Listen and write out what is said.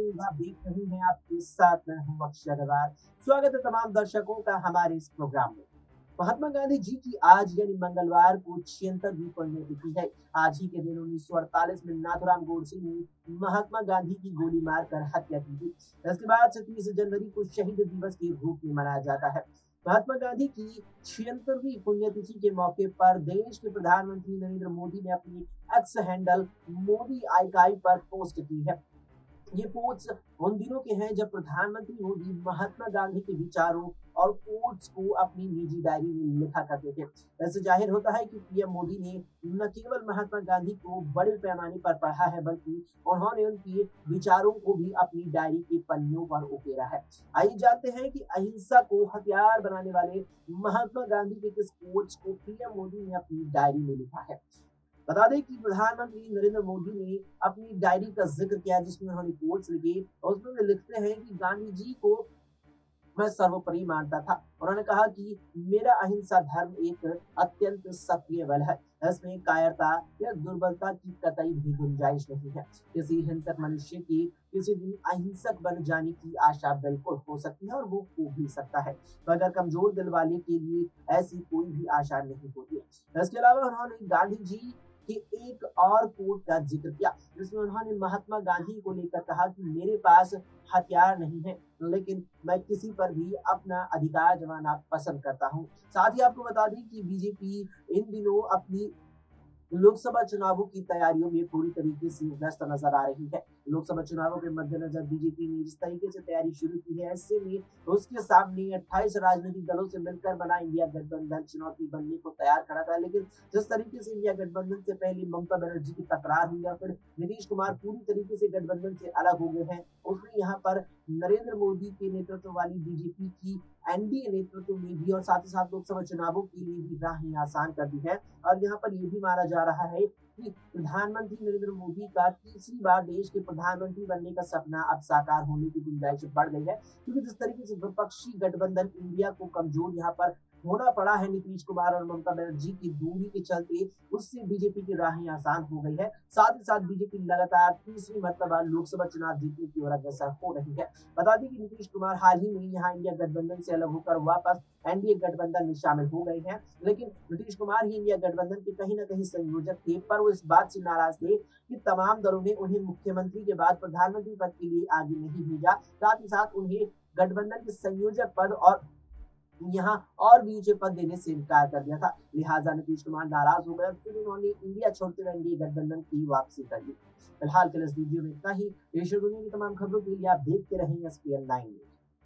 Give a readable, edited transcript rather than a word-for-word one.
News आप देख रहे हैं, आपके साथ मैं हूं अक्षय अग्रवाल। स्वागत है तमाम दर्शकों का हमारे इस प्रोग्राम में। महात्मा गांधी जी की आज यानी मंगलवार को 76वीं पुण्यतिथि है। आज ही के दिन 1948 में नाथूराम गोडसे ने महात्मा गांधी की गोली मारकर हत्या की थी। इसके बाद से 30 जनवरी को शहीद दिवस के रूप में मनाया जाता है। महात्मा गांधी की 76वीं पुण्यतिथि के मौके पर देश के प्रधानमंत्री नरेंद्र मोदी ने अपनी एक्स हैंडल मोदी आईकाई पर पोस्ट की है। ये पोस्ट उन दिनों के हैं जब प्रधानमंत्री मोदी महात्मा गांधी के विचारों और कोट्स को अपनी निजी डायरी में लिखा करते थे। ऐसे जाहिर होता है कि पीएम मोदी ने न केवल महात्मा गांधी को बड़े पैमाने पर पढ़ा है, बल्कि उन्होंने उनके विचारों को भी अपनी डायरी के पन्नों पर उकेरा है। आइए जानते हैं कि अहिंसा को हथियार बनाने वाले महात्मा गांधी के किस कोट्स को पीएम मोदी ने अपनी डायरी में लिखा है। बता दें कि प्रधानमंत्री नरेंद्र मोदी ने अपनी डायरी का जिक्र किया, जिसमें उन्होंने कोट्स लिखे और उसमें वे लिखते हैं कि गांधी जी को मैं सर्वोपरि मानता था। उन्होंने कहा कि मेरा अहिंसा धर्म एक अत्यंत सक्रिय बल है। इसमें कायरता या दुर्बलता की कतई भी गुंजाइश नहीं है। किसी हिंसक मनुष्य की किसी दिन अहिंसक बन जाने की आशा बिल्कुल हो सकती है और वो हो भी सकता है, मगर कमजोर दिल वाले के लिए ऐसी कोई भी आशा नहीं होती है। इसके अलावा उन्होंने गांधी जी के एक और कोट का जिक्र किया, जिसमें उन्होंने महात्मा गांधी को लेकर कहा कि मेरे पास हथियार नहीं है, लेकिन मैं किसी पर भी अपना अधिकार जमाना पसंद करता हूँ। साथ ही आपको बता दें कि बीजेपी इन दिनों अपनी लोकसभा चुनावों की तैयारियों में पूरी तरीके से व्यस्त नजर आ रही है। लोकसभा चुनावों के मद्देनजर बीजेपी ने जिस तरीके से तैयारी शुरू की है, ऐसे में उसके सामने 28 राजनीतिक दलों से मिलकर बना इंडिया गठबंधन चुनौती बनने को तैयार खड़ा था। लेकिन जिस तरीके से इंडिया गठबंधन से पहले ममता बनर्जी की तकरार हुई या फिर नीतीश कुमार पूरी तरीके से गठबंधन से अलग हो गए हैं, उसमें यहाँ पर नरेंद्र मोदी के नेतृत्व वाली बीजेपी की एनडीए नेतृत्व में भी और साथ ही साथ लोकसभा चुनावों के लिए भी राहें आसान कर दी है। और यहाँ पर ये भी माना जा रहा है कि प्रधानमंत्री नरेंद्र मोदी का तीसरी बार देश के प्रधानमंत्री बनने का सपना अब साकार होने की गुंजाइश बढ़ गई है, क्योंकि जिस तरीके से विपक्षी गठबंधन इंडिया को कमजोर यहाँ पर होना पड़ा है नीतीश कुमार और ममता बनर्जी की दूरी के चलते, उससे बीजेपी की राहें आसान हो गई है। साथ ही साथ बीजेपी लगातार तीसरी मर्तबा लोकसभा चुनाव जीतने की ओर अग्रसर हो रही है। बता दें कि नीतीश कुमार हाल ही में यहाँ इंडिया गठबंधन से अलग होकर वापस एनडीए गठबंधन में शामिल हो गए हैं, लेकिन नीतीश कुमार ही इंडिया गठबंधन के कहीं ना कहीं संयोजक थे, पर वो इस बात से नाराज थे कि तमाम दलों ने उन्हें मुख्यमंत्री के बाद प्रधानमंत्री पद के लिए आगे नहीं भेजा। साथ ही साथ उन्हें गठबंधन के संयोजक पद और यहाँ और भी ऊंचे पद देने से इनकार कर दिया था। लिहाजा नीतीश कुमार नाराज हो गए, फिर उन्होंने इंडिया छोड़ते हुए एनडीए गठबंधन की वापसी कर ली। फिलहाल के लिए इस वीडियो में इतना ही। देश और दुनिया की तमाम खबरों के लिए आप देखते रहें एसपीएन 9 न्यूज।